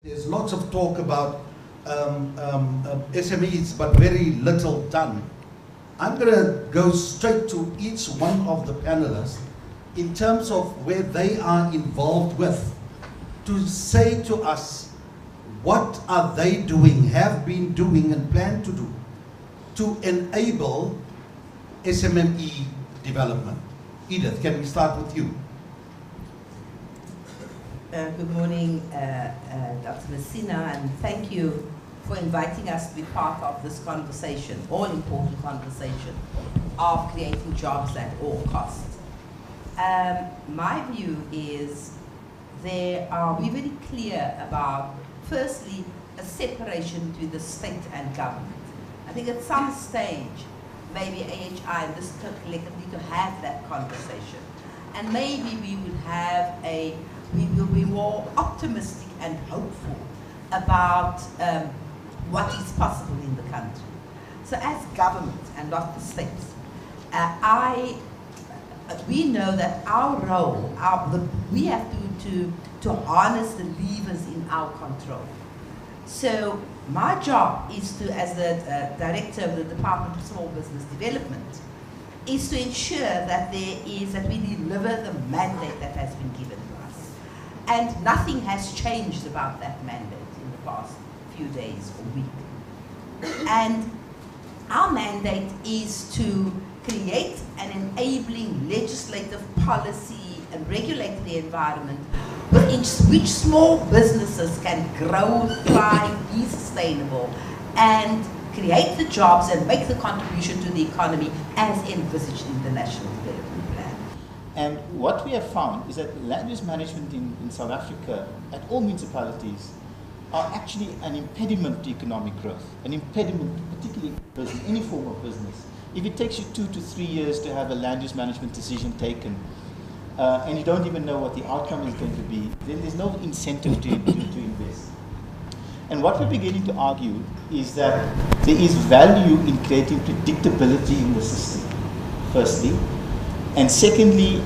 There's lots of talk about SMEs, but very little done. I'm going to go straight to each one of the panelists in terms of where they are involved with, to say to us what are they doing, have been doing and plan to do to enable SMME development. Edith, can we start with you? Good morning, Dr. Messina, and thank you for inviting us to be part of this conversation, all-important conversation of creating jobs at all costs. My view is we're very clear about, firstly, a separation between the state and government. I think at some stage, maybe AHI and this collectively to have that conversation. And maybe we would have we will be more optimistic and hopeful about what is possible in the country. So as government and not the states, we know that our role, we have to harness the levers in our control. So my job is to, as the director of the Department of Small Business Development, is to ensure that we deliver the mandate that has been given to us. And nothing has changed about that mandate in the past few days or week. And our mandate is to create an enabling legislative policy and regulatory environment within which small businesses can grow, thrive, be sustainable, and create the jobs and make the contribution to the economy as envisaged in the National Development Plan. And what we have found is that land use management in South Africa at all municipalities are actually an impediment to economic growth, an impediment particularly to business, any form of business. If it takes you 2 to 3 years to have a land use management decision taken, and you don't even know what the outcome is going to be, then there's no incentive to invest. And what we're beginning to argue is that there is value in creating predictability in the system, firstly. And secondly,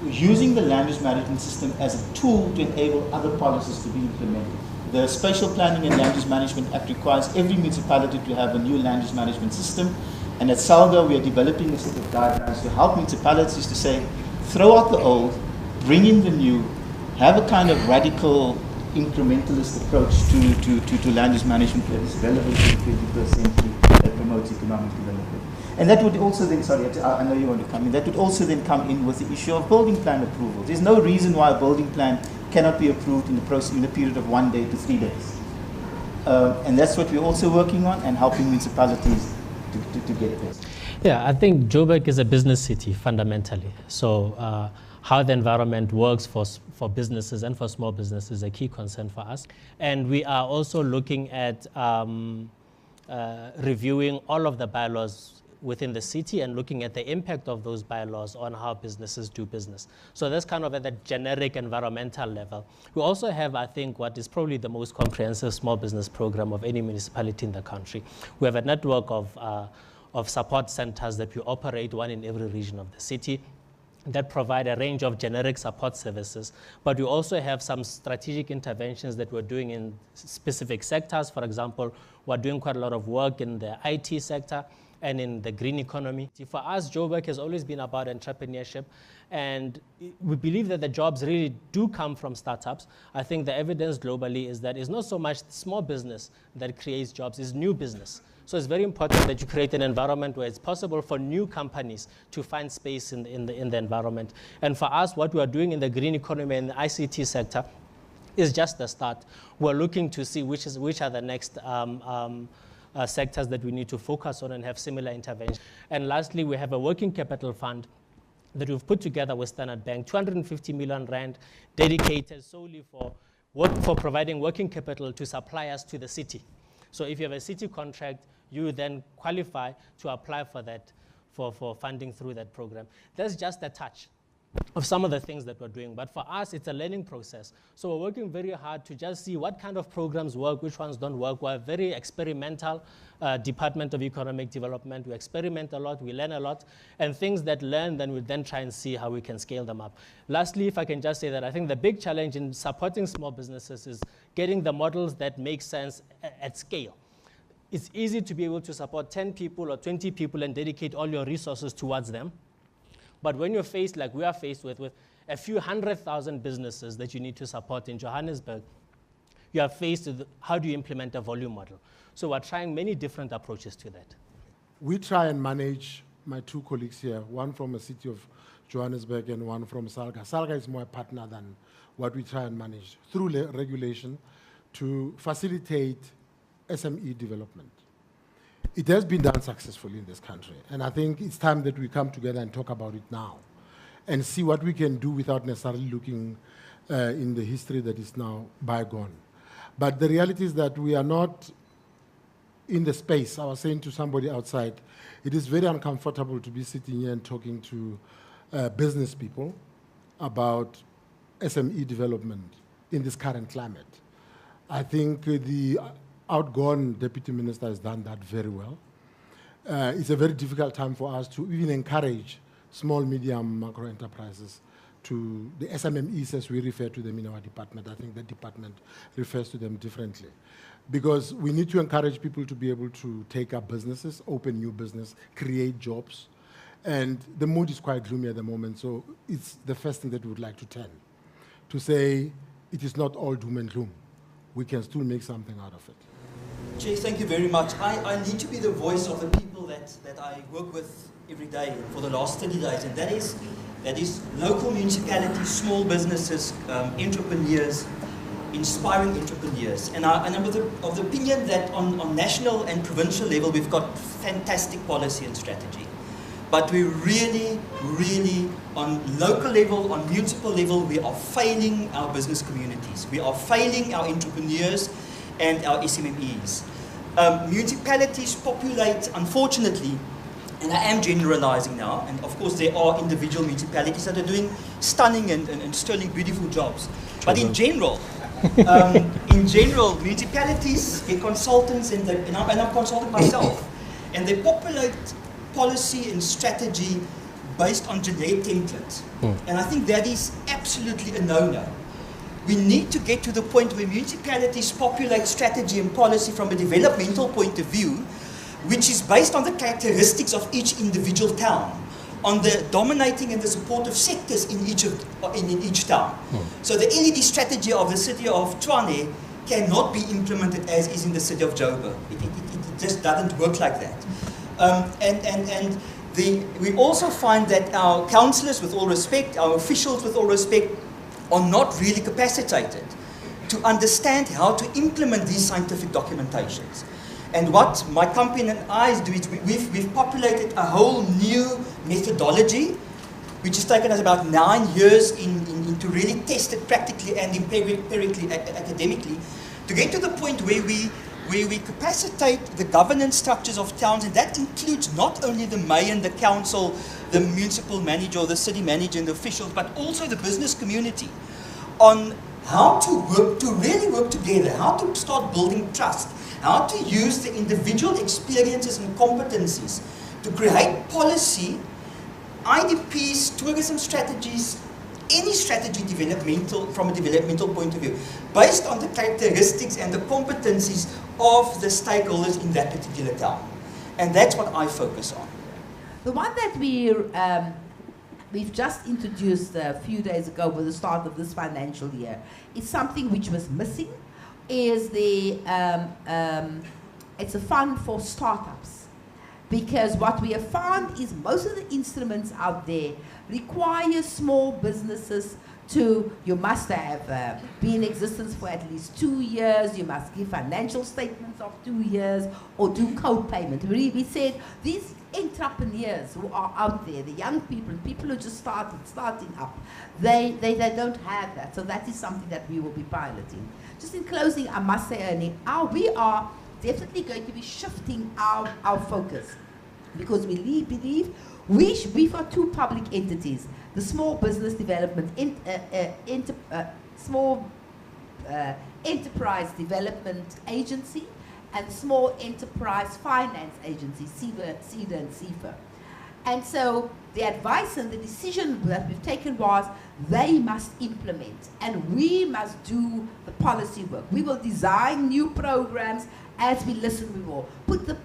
using the land use management system as a tool to enable other policies to be implemented. The Spatial Planning and Land Use Management Act requires every municipality to have a new land use management system. And at SALGA, we are developing a set of guidelines to help municipalities to say, throw out the old, bring in the new, have a kind of radical incrementalist approach to land use management that is relevant to the 21st century, that promotes economic development. And that would also then, sorry, I know you want to come in, that would also then come in with the issue of building plan approval. There's no reason why a building plan cannot be approved in a period of 1 day to 3 days. And that's what we're also working on and helping municipalities to get this. Yeah, I think Joburg is a business city fundamentally. So how the environment works for businesses and for small businesses is a key concern for us. And we are also looking at reviewing all of the bylaws within the city and looking at the impact of those bylaws on how businesses do business. So that's kind of at the generic environmental level. We also have, I think, what is probably the most comprehensive small business program of any municipality in the country. We have a network of support centers that we operate, one in every region of the city, that provide a range of generic support services. But we also have some strategic interventions that we're doing in specific sectors. For example, we're doing quite a lot of work in the IT sector and in the green economy. For us, Joburg has always been about entrepreneurship, and we believe that the jobs really do come from startups. I think the evidence globally is that it's not so much small business that creates jobs, it's new business. So it's very important that you create an environment where it's possible for new companies to find space in the environment. And for us, what we are doing in the green economy and the ICT sector is just the start. We're looking to see which are the next sectors that we need to focus on and have similar interventions. And lastly, we have a working capital fund that we've put together with Standard Bank, 250 million rand dedicated solely for providing working capital to suppliers to the city. So if you have a city contract, you then qualify to apply for that, for funding through that program. That's just a touch. some of the things that we're doing. But for us, it's a learning process. So we're working very hard to just see what kind of programs work, which ones don't work. We're a very experimental Department of Economic Development. We experiment a lot, we learn a lot, and things that learn, then we then try and see how we can scale them up. Lastly, if I can just say that I think the big challenge in supporting small businesses is getting the models that make sense at scale. It's easy to be able to support 10 people or 20 people and dedicate all your resources towards them. But when you're faced, like we are faced with a few 100,000 businesses that you need to support in Johannesburg, you are faced with how do you implement a volume model. So we're trying many different approaches to that. We try and manage, my two colleagues here, one from the city of Johannesburg and one from Salga. Salga is more a partner than what we try and manage through regulation to facilitate SME development. It has been done successfully in this country, and I think it's time that we come together and talk about it now and see what we can do without necessarily looking in the history that is now bygone. But the reality is that we are not in the space. I was saying to somebody outside, it is very uncomfortable to be sitting here and talking to business people about SME development in this current climate. I think the outgone deputy minister has done that very well. It's a very difficult time for us to even encourage small, medium, macro enterprises to the SMMEs as we refer to them in our department. I think the department refers to them differently. Because we need to encourage people to be able to take up businesses, open new business, create jobs. And the mood is quite gloomy at the moment, so it's the first thing that we would like to turn, to say it is not all doom and gloom. We can still make something out of it. Chair, thank you very much. I need to be the voice of the people that I work with every day for the last 30 days, and that is local municipalities, small businesses, entrepreneurs, inspiring entrepreneurs. And I'm of the opinion that on national and provincial level we've got fantastic policy and strategy. But we really, on local level, on municipal level, we are failing our business communities. We are failing our entrepreneurs and our SMMEs. Municipalities populate, unfortunately, and I am generalizing now, and of course there are individual municipalities that are doing stunning and sterling beautiful jobs. But in general, municipalities get consultants, and I'm consulting myself, and they populate policy and strategy based on generic templates. And I think that is absolutely a no-no. We need to get to the point where municipalities populate strategy and policy from a developmental point of view, which is based on the characteristics of each individual town, on the dominating and the supportive sectors in each town. So the LED strategy of the city of Tshwane cannot be implemented as is in the city of Joburg. It just doesn't work like that. We also find that our councillors, with all respect, our officials, with all respect, are not really capacitated to understand how to implement these scientific documentations. And what my company and I do is we've populated a whole new methodology, which has taken us about 9 years to really test it practically and empirically, academically, to get to the point where we capacitate the governance structures of towns, and that includes not only the mayor and the council, the municipal manager or the city manager and the officials, but also the business community, on how to really work together, how to start building trust, how to use the individual experiences and competencies to create policy, IDPs, tourism strategies, any strategy from a developmental point of view, based on the characteristics and the competencies of the stakeholders in that particular town. And that's what I focus on. The one that we've just introduced a few days ago with the start of this financial year is something which was missing, is it's a fund for startups. Because what we have found is most of the instruments out there require small businesses you must have been in existence for at least 2 years, you must give financial statements of 2 years, or do co-payment. We said these entrepreneurs who are out there, the young people who just starting up, they don't have that. So that is something that we will be piloting. Just in closing, I must say, Ernie, we are definitely going to be shifting our focus, because we believe we've got 2 public entities, the Small Business Development, Enterprise Development Agency, and Small Enterprise Finance Agency, CEDA and CEFA. And so the advice and the decision that we've taken was they must implement and we must do the policy work. We will design new programs as we listen. We will put the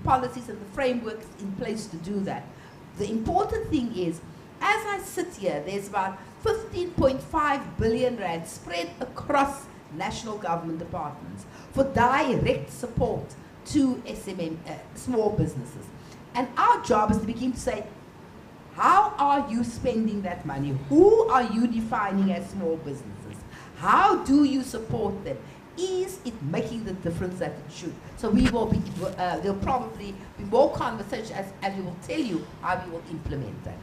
policies and the frameworks in place to do that. The important thing is, as I sit here, there's about 15.5 billion rand spread across national government departments for direct support to SME, small businesses. And our job is to begin to say, how are you spending that money? Who are you defining as small businesses? How do you support them? Is it making the difference that it should? So we will be, there'll probably be more conversation as we will tell you how we will implement that.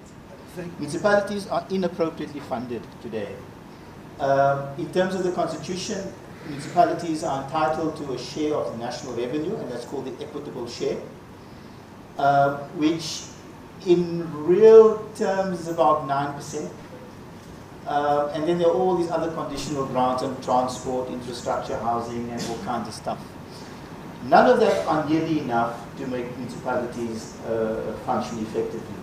Municipalities are inappropriately funded today. In terms of the constitution, municipalities are entitled to a share of the national revenue, and that's called the equitable share, which in real terms is about 9%. And then there are all these other conditional grants on transport, infrastructure, housing, and all kinds of stuff. None of that are nearly enough to make municipalities function effectively.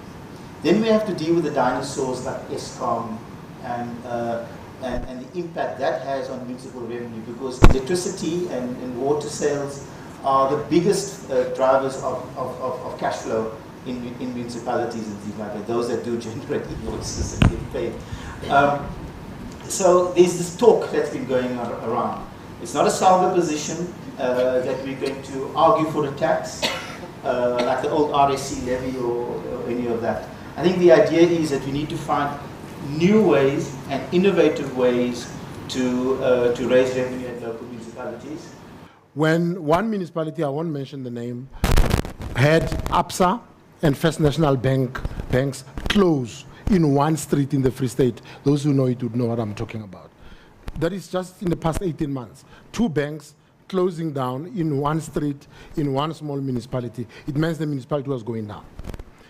Then we have to deal with the dinosaurs like ESCOM and the impact that has on municipal revenue, because electricity and water sales are the biggest drivers of cash flow in municipalities and things like that, those that do generate invoices and get paid. So there's this talk that's been going around. It's not a solid position that we're going to argue for a tax, like the old RSC levy or any of that. I think the idea is that we need to find new ways and innovative ways to raise revenue at local municipalities. When one municipality, I won't mention the name, had ABSA and First National banks close in one street in the Free State, those who know it would know what I'm talking about. That is just in the past 18 months. 2 banks closing down in one street in one small municipality. It means the municipality was going down.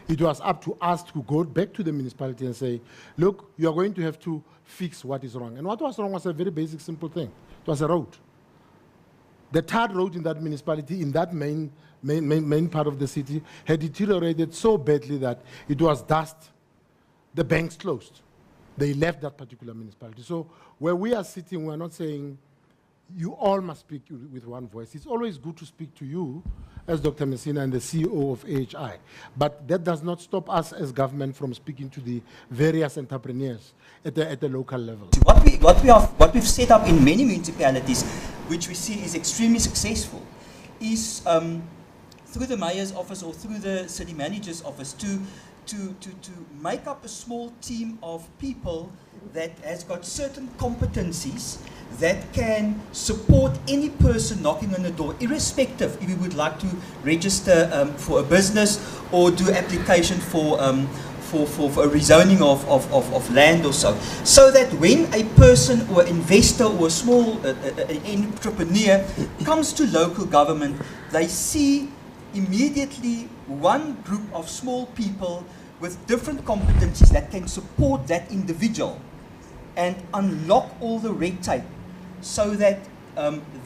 It was up to us to go back to the municipality and say, look, you are going to have to fix what is wrong. And what was wrong was a very basic, simple thing. It was a road. The third road in that municipality, in that main part of the city, had deteriorated so badly that it was dust. The banks closed. They left that particular municipality. So where we are sitting, we're not saying you all must speak with one voice. It's always good to speak to you as Dr. Messina and the CEO of AHI. But that does not stop us as government from speaking to the various entrepreneurs at the local level. What we've set up in many municipalities, which we see is extremely successful, is through the mayor's office or through the city manager's office to make up a small team of people that has got certain competencies that can support any person knocking on the door, irrespective if you would like to register for a business or do application for a rezoning of land or so. So that when a person or investor or a small entrepreneur comes to local government, they see immediately one group of small people with different competencies that can support that individual and unlock all the red tape so that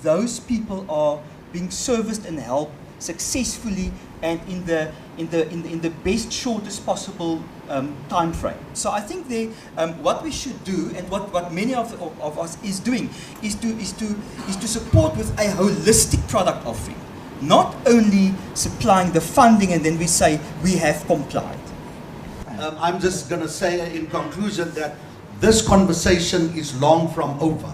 those people are being serviced and helped successfully and in the best shortest possible time frame. So I think what we should do, and what many of us is doing, is to support with a holistic product offering, not only supplying the funding and then we say we have complied. I'm just going to say in conclusion that this conversation is long from over.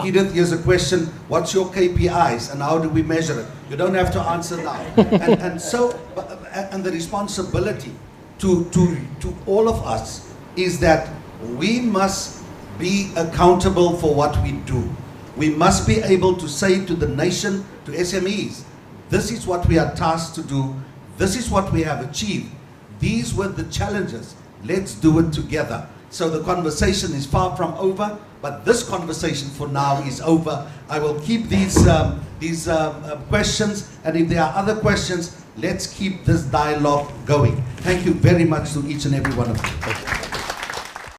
Edith, here's a question. What's your KPIs and how do we measure it? You don't have to answer now. and the responsibility to all of us is that we must be accountable for what we do. We must be able to say to the nation, to SMEs, this is what we are tasked to do. This is what we have achieved. These were the challenges. Let's do it together. So the conversation is far from over, but this conversation for now is over. I will keep these questions, and if there are other questions, let's keep this dialogue going. Thank you very much to each and every one of you.